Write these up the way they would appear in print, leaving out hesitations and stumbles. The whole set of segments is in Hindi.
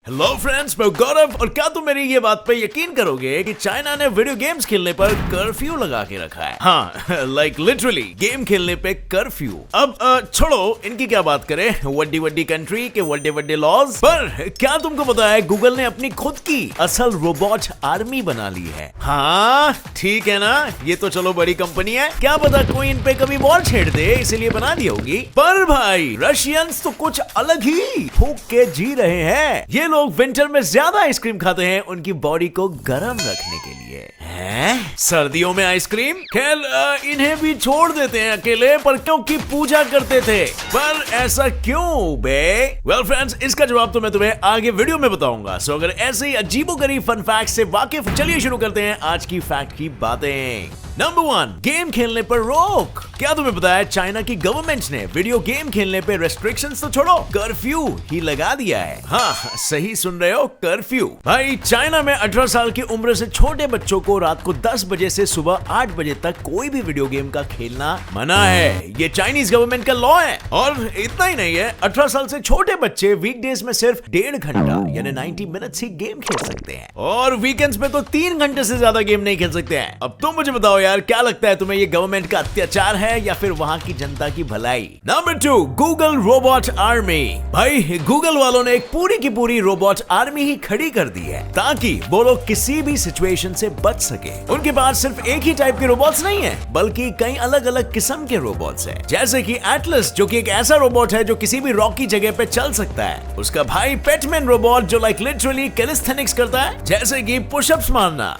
हेलो फ्रेंड्स, मैं गौरव। और क्या तुम मेरी ये बात पे यकीन करोगे कि चाइना ने वीडियो गेम्स खेलने पर कर्फ्यू लगा के रखा है। हाँ, लाइक लिटरली गेम खेलने पे कर्फ्यू। अब छोड़ो इनकी क्या बात करें, वड्डी वड्डी कंट्री के वड्डे वड्डे लॉज। पर क्या तुमको पता है गूगल ने अपनी खुद की असल रोबोट आर्मी बना ली है। हाँ ठीक है ना, ये तो चलो बड़ी कंपनी है, क्या पता कोई इन पे कभी वॉर छेड़ दे इसलिए बना दी होगी। पर भाई रशियंस तो कुछ अलग ही फूक के जी रहे हैं। ये लोग विंटर में ज्यादा आइसक्रीम खाते हैं उनकी बॉडी को गर्म रखने के लिए। हैं? सर्दियों में आइसक्रीम? खैर इन्हें भी छोड़ देते हैं अकेले, पर क्योंकि पूजा करते थे। पर ऐसा क्यों बे? वेल फ्रेंड्स, इसका जवाब तो मैं तुम्हें आगे वीडियो में बताऊंगा। सो अगर ऐसे ही अजीबोगरीब फन फैक्ट से वाकिफ, चलिए शुरू करते हैं आज की फैक्ट की बातें। नंबर 1, गेम खेलने पर रोक। क्या तुम्हें पता है चाइना की गवर्नमेंट ने वीडियो गेम खेलने पे रेस्ट्रिक्शंस तो छोड़ो, कर्फ्यू ही लगा दिया है। हाँ सही सुन रहे हो, कर्फ्यू। भाई चाइना में 18 साल की उम्र से छोटे बच्चों को रात को 10 बजे से सुबह 8 बजे तक कोई भी वीडियो गेम का खेलना मना है। ये चाइनीज गवर्नमेंट का लॉ है। और इतना ही नहीं है, 18 साल से छोटे बच्चे वीकडेज में सिर्फ 1.5 घंटा यानी 90 मिनट्स ही गेम खेल सकते हैं, और वीकेंड्स में तो 3 घंटे से ज्यादा गेम नहीं खेल सकते हैं। अब तुम मुझे बताओ यार, क्या लगता है तुम्हें, ये गवर्नमेंट का अत्याचार है या फिर वहां की जनता की भलाई? Number 2, Google robot army. भाई गूगल वालों ने एक पूरी की पूरी रोबोट आर्मी ही खड़ी कर दी है ताकि वो लोग किसी भी सिचुएशन से बच सके। उनके पास सिर्फ एक ही टाइप के रोबोट्स नहीं है, बल्कि कई अलग अलग किस्म के रोबोट्स हैं। जैसे कि एटलस, जो कि एक ऐसा रोबोट है जो किसी भी रॉकी जगह पे चल सकता है। उसका भाई पेटमैन रोबोट, जो लाइक लिटरली कैलिस्थेनिक्स करता है, जैसे कि पुशअप्स मारना।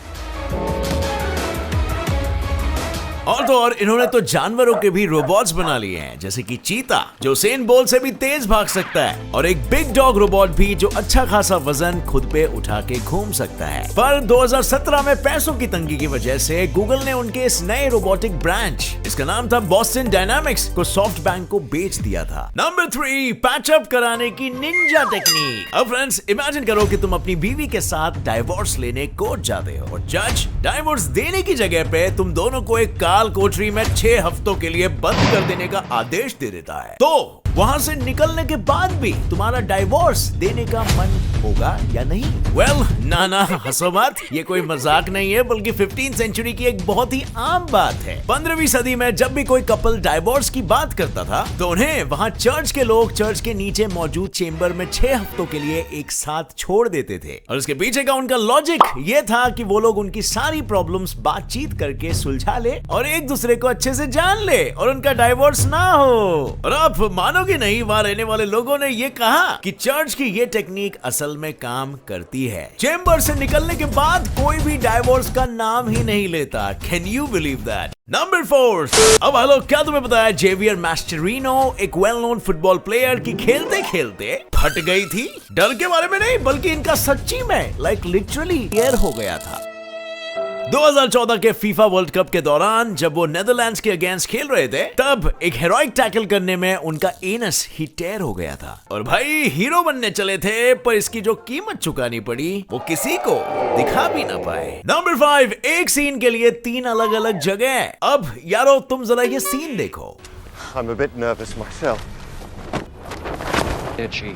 और तो और इन्होंने तो जानवरों के भी रोबोट्स बना लिए हैं, जैसे कि चीता, जो सेन बोल से भी तेज भाग सकता है, और एक बिग डॉग रोबोट भी, जो अच्छा खासा वजन खुद पे उठा के घूम सकता है। पर 2017 में पैसों की तंगी की वजह से गूगल ने उनके इस नए रोबोटिक ब्रांच, इसका नाम था बॉस्टन डायनामिक्स, को सॉफ्टबैंक को बेच दिया था। नंबर 3, पैचअप कराने की निंजा टेक्निक। अब फ्रेंड्स इमेजिन करो कि तुम अपनी बीवी के साथ डाइवोर्स लेने कोर्ट जाते हो, और जज डाइवोर्स देने की जगह पे तुम दोनों को एक कोठरी में 6 हफ्तों के लिए बंद कर देने का आदेश दे देता है। तो वहां से निकलने के बाद भी तुम्हारा डाइवोर्स देने का मन होगा या नहीं? वेल ना हंसो मत, ये कोई मजाक नहीं है, बल्कि 15वीं सेंचुरी की एक बहुत ही आम बात है। 15वीं सदी में जब भी कोई कपल डाइवोर्स की बात करता था तो उन्हें वहां चर्च के लोग चर्च के नीचे मौजूद चेंबर में 6 हफ्तों के लिए एक साथ छोड़ देते थे। और उसके पीछे का उनका लॉजिक ये था कि वो लोग उनकी सारी प्रॉब्लम्स बातचीत करके सुलझा ले और एक दूसरे को अच्छे से जान ले और उनका डाइवोर्स ना हो। और आप मानो कि नहीं, वहां रहने वाले लोगों ने ये कहा कि चर्च की ये टेक्निक असल में काम करती है। चेंबर से निकलने के बाद कोई भी डाइवोर्स का नाम ही नहीं लेता। Can you believe that? Number 4, अब हेलो, क्या तुम्हें पता है जेवियर मैस्चेरिनो, एक वेल नोन फुटबॉल प्लेयर की खेलते खेलते फट गई थी? डर के बारे में नहीं, बल्कि इनका सच्ची में लाइक लिटरली ईयर हो गया था। 2014 के फीफा वर्ल्ड कप के दौरान जब वो नेदरलैंड्स के अगेंस्ट खेल रहे थे, तब एक हेरोइक टैकल करने में उनका एनस ही टेयर हो गया था। और भाई हीरो बनने चले थे, पर इसकी जो कीमत चुकानी पड़ी वो किसी को दिखा भी ना पाए। नंबर 5, एक सीन के लिए 3 अलग अलग जगह। अब यारो तुम जरा ये सीन देखो। I'm a bit nervous myself. Yeah, Chief.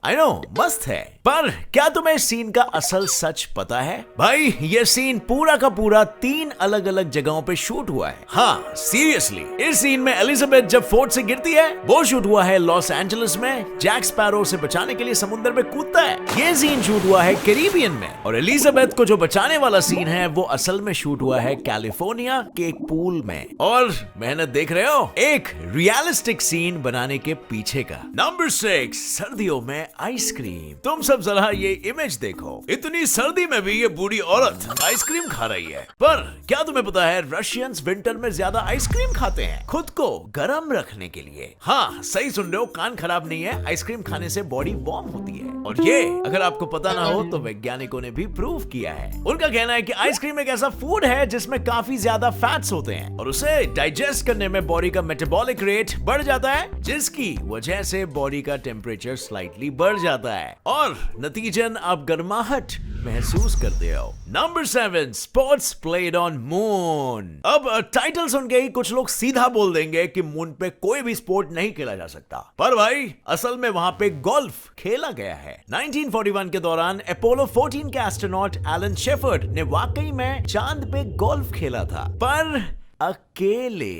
I know, मस्त है, पर क्या तुम्हें इस सीन का असल सच पता है? भाई ये सीन पूरा का पूरा 3 अलग अलग जगहों पे शूट हुआ है। हाँ सीरियसली, इस सीन में एलिजाबेथ जब फोर्ट से गिरती है वो शूट हुआ है लॉस एंजलिस में। जैक स्पैरो से बचाने के लिए समुद्र में कूदता है, ये सीन शूट हुआ है कैरिबियन में। और एलिजाबेथ को जो बचाने वाला सीन है वो असल में शूट हुआ है कैलिफोर्निया के एक पूल में। और मेहनत देख रहे हो, एक रियलिस्टिक सीन बनाने के पीछे का। नंबर 6, सर्दियों में आइसक्रीम। तुम सब जरा ये इमेज देखो, इतनी सर्दी में भी ये बूढ़ी औरत आइसक्रीम खा रही है। पर क्या तुम्हें पता है रशियंस विंटर में ज्यादा आइसक्रीम खाते हैं खुद को गर्म रखने के लिए। हाँ सही सुन रहे हो, कान खराब नहीं है, आइसक्रीम खाने से बॉडी वार्म होती है। और ये अगर आपको पता ना हो तो वैज्ञानिकों ने भी प्रूव किया है। उनका कहना है कि आइसक्रीम एक ऐसा फूड है जिसमें काफी ज्यादा फैट्स होते हैं और उसे डाइजेस्ट करने में बॉडी का मेटाबॉलिक रेट बढ़ जाता है, जिसकी वजह से बॉडी का टेम्परेचर स्लाइटली बढ़ जाता है और नतीजन आप गर्माहट महसूस करते हो। Number 7, sports played on moon. अब टाइटल सुन के ही कुछ लोग सीधा बोल देंगे कि मून पे कोई भी स्पोर्ट नहीं खेला जा सकता, पर भाई असल में वहां पे गोल्फ खेला गया है। 1941 के दौरान अपोलो 14 के एस्ट्रोनॉट एलन शेफर्ड ने वाकई में चांद पे गोल्फ खेला था, पर अकेले।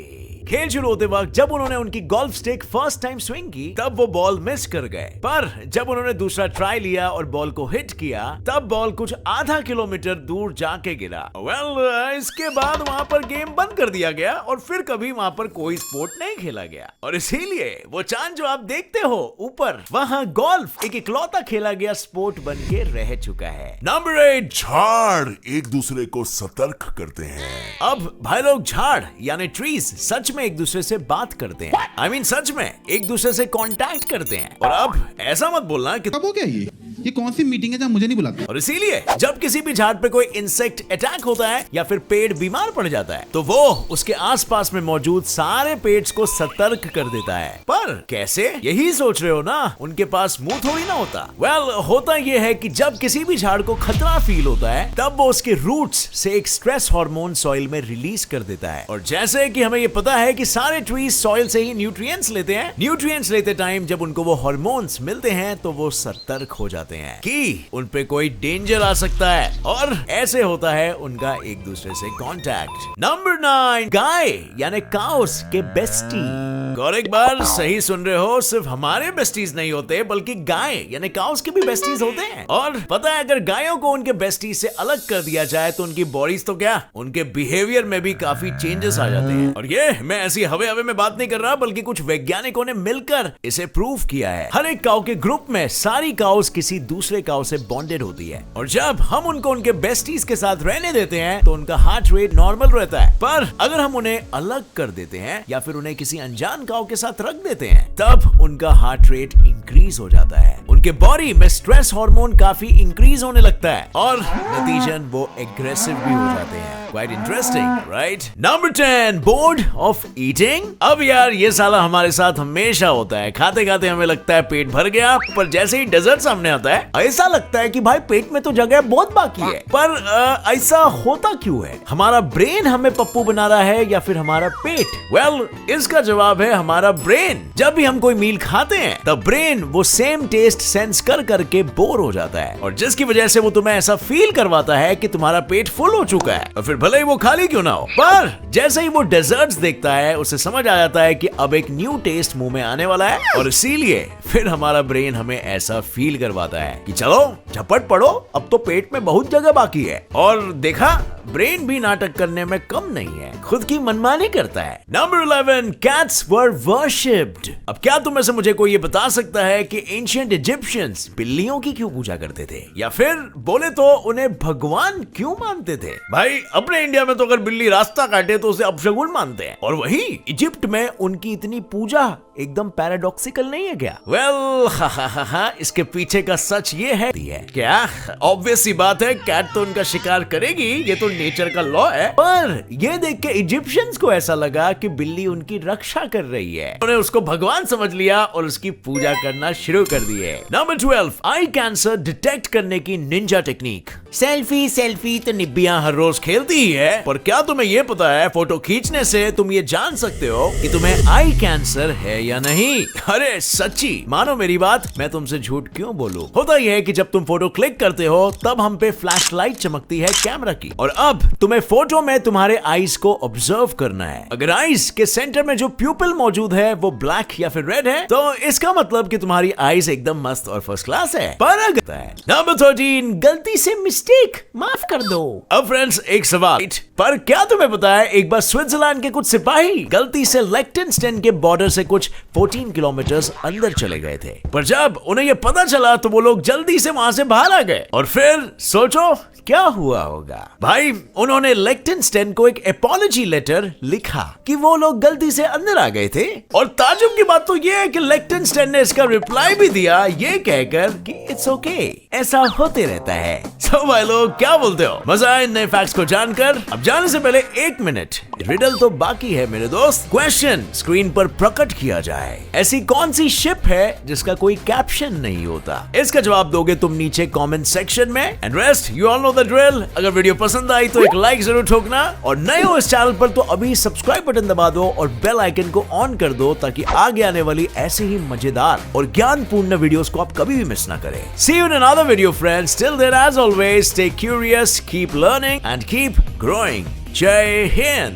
खेल शुरू होते वक्त जब उन्होंने उनकी golf stick first time swing की तब वो बॉल मिस कर गए, पर जब उन्होंने दूसरा ट्राई लिया और बॉल को हिट किया तब बॉल कुछ आधा किलोमीटर दूर जाके गिरा। इसके बाद वहां पर गेम बंद कर दिया गया और फिर कभी वहां पर कोई स्पोर्ट नहीं खेला गया, और इसीलिए वो चांद जो आप देखते हो ऊपर, वहां गोल्फ एक इकलौता खेला गया स्पोर्ट बन के रह चुका है। नंबर 8, झाड़ एक दूसरे को सतर्क करते हैं। अब भाई लोग झाड़ यानी ट्रीज सच में एक दूसरे से बात करते हैं। I mean, सच में एक दूसरे से कांटेक्ट करते हैं। और अब ऐसा मत बोलना कि कब हो गया ये कौन सी मीटिंग है जहाँ मुझे नहीं बुलाते। और इसीलिए जब किसी भी झाड़ पे कोई इंसेक्ट अटैक होता है या फिर पेड़ बीमार पड़ जाता है तो वो उसके आसपास में मौजूद सारे पेड़्स को सतर्क कर देता है। पर कैसे, यही सोच रहे हो ना, उनके पास मुंह थोड़ी ना होता। होता यह है कि जब किसी भी झाड़ को खतरा फील होता है तब वो उसके रूट्स से एक स्ट्रेस हार्मोन सॉइल में रिलीज कर देता है। और जैसे कि हमें ये पता है कि सारे ट्रीज सॉइल से ही न्यूट्रिएंट्स लेते हैं, न्यूट्रिएंट्स लेते टाइम जब उनको वो हार्मोन्स मिलते हैं तो वो सतर्क हो जाते हैं कि उन पे कोई डेंजर आ सकता है, और ऐसे होता है उनका एक दूसरे से कांटेक्ट। नंबर 9, गाय यानी काउस के बेस्टी। और एक बार सही सुन रहे हो, सिर्फ हमारे बेस्टीज नहीं होते बल्कि गाय यानी काउस के भी बेस्टीज होते हैं। और पता है अगर गायों को उनके बेस्टीज से अलग कर दिया जाए तो उनकी बॉडीज तो क्या, उनके बिहेवियर में भी काफी चेंजेस आ जाते हैं। और ये मैं ऐसी हवे हवे में बात नहीं कर रहा बल्कि कुछ वैज्ञानिकों ने मिलकर इसे प्रूव किया है। हर एक काउ के ग्रुप में सारी काउस किसी दूसरे काउ से बॉन्डेड होती है, और जब हम उनको उनके बेस्टीज के साथ रहने देते हैं तो उनका हार्ट रेट नॉर्मल रहता है। पर अगर हम उन्हें अलग कर देते हैं या फिर उन्हें किसी अनजान काउ के साथ रख देते हैं तब उनका हार्ट रेट इंक्रीज हो जाता है, उनके बॉडी में स्ट्रेस हार्मोन काफी इंक्रीज होने लगता है और नतीजन वो एग्रेसिव भी हो जाते हैं। Quite interesting, right? Number 10, bored of eating. अब यार ये साला हमारे साथ हमेशा होता है। खाते खाते हमें लगता है पेट भर गया, पर जैसे ही डेजर्ट सामने आता है ऐसा लगता है कि भाई पेट में तो जगह बहुत बाकी है। पर ऐसा होता क्यों है? हमारा ब्रेन हमें पप्पू बना रहा है या फिर हमारा पेट? इसका जवाब है हमारा ब्रेन। जब भी हम कोई मील खाते हैं तब ब्रेन वो सेम टेस्ट सेंस कर करके बोर हो जाता है, और जिसकी वजह से वो तुम्हें ऐसा फील करवाता है कि तुम्हारा पेट फुल हो चुका है, और फिर भले ही वो खाली क्यों ना हो। पर जैसे ही वो डेजर्ट्स देखता है उसे समझ आ जाता है कि अब एक न्यू टेस्ट मुंह में आने वाला है, और इसीलिए फिर हमारा ब्रेन हमें ऐसा फील करवाता है कि चलो झपट पड़ो, अब तो पेट में बहुत जगह बाकी है। और देखा, ब्रेन भी नाटक करने में कम नहीं है, खुद की मनमानी करता है। नंबर 11, कैट्स वर वर्शिप्ड। अब क्या तुम में से मुझे कोई ये बता सकता है कि एंशिएंट इजिप्शियंस बिल्लियों की क्यों पूजा करते थे, या फिर बोले तो उन्हें भगवान क्यों मानते थे? भाई अपने इंडिया में तो अगर बिल्ली रास्ता काटे तो उसे अपशगुन मानते हैं, और वहीं इजिप्ट में उनकी इतनी पूजा एकदम पैराडॉक्सिकल नहीं है क्या? इसके पीछे का सच ये है क्या? ऑब्वियस सी बात है, कैट तो उनका शिकार करेगी, ये तो नेचर का लॉ है। पर ये देख के इजिप्शियंस को ऐसा लगा कि बिल्ली उनकी रक्षा कर रही है, उन्होंने उसको भगवान समझ लिया और उसकी पूजा करना शुरू कर दी है। नंबर 12, आई कैंसर डिटेक्ट करने की निंजा टेक्निक। सेल्फी तो निब्बियां हर रोज खेलती ही है, पर क्या तुम्हें ये पता है फोटो खींचने से तुम ये जान सकते हो कि तुम्हें आई कैंसर है या नहीं? अरे सच्ची मानो मेरी बात, मैं तुमसे झूठ क्यों बोलूं। होता यह है कि जब तुम फोटो क्लिक करते हो तब हम पे फ्लैश लाइट चमकती है कैमरा की, और अब तुम्हें फोटो में तुम्हारे आईज को ऑब्जर्व करना है। अगर आईज के सेंटर में जो प्यूपिल मौजूद है वो ब्लैक या फिर रेड है तो इसका मतलब कि तुम्हारी आईज एकदम मस्त और फर्स्ट क्लास है। पर नंबर 13, गलती से मिस्टेक माफ कर दो। अब फ्रेंड्स एक सवाल, पर क्या तुम्हें पता है एक बार स्विट्जरलैंड के कुछ सिपाही गलती से लिechtenstein के बॉर्डर से कुछ 14 किलोमीटर अंदर चले गए थे, पर जब उन्हें यह पता चला तो वो लोग जल्दी से वहां से बाहर आ गए, और फिर सोचो क्या हुआ होगा? भाई उन्होंने लिechtenstein को एक एपोलॉजी लेटर लिखा कि वो लोग गलती से अंदर आ गए थे, और ताजुब की बात तो ये है कि लिechtenstein ने इसका रिप्लाई भी दिया ये कहकर कि इट्स ओके, ऐसा होते रहता है। तो भाई लोग क्या बोलते हो, मजा आए नए फैक्ट्स को जानकर? अब जाने से पहले 1 मिनट, रिडल तो बाकी है मेरे दोस्त। क्वेश्चन स्क्रीन पर प्रकट किया जाए, ऐसी कौन सी शिप है जिसका कोई कैप्शन नहीं होता? इसका जवाब दोगे तुम नीचे कमेंट सेक्शन में। And rest you all know the drill. अगर वीडियो पसंद आई तो एक लाइक जरूर ठोकना, और नए हो इस चैनल पर तो अभी सब्सक्राइब बटन दबा दो और बेल आइकन को ऑन कर दो, ताकि आगे आने वाली ऐसे ही मजेदार और ज्ञानपूर्ण वीडियोस को आप कभी भी मिस ना करें। See you in another video, friends. Till then, as always, stay curious, keep learning, and keep growing. Jai Hind.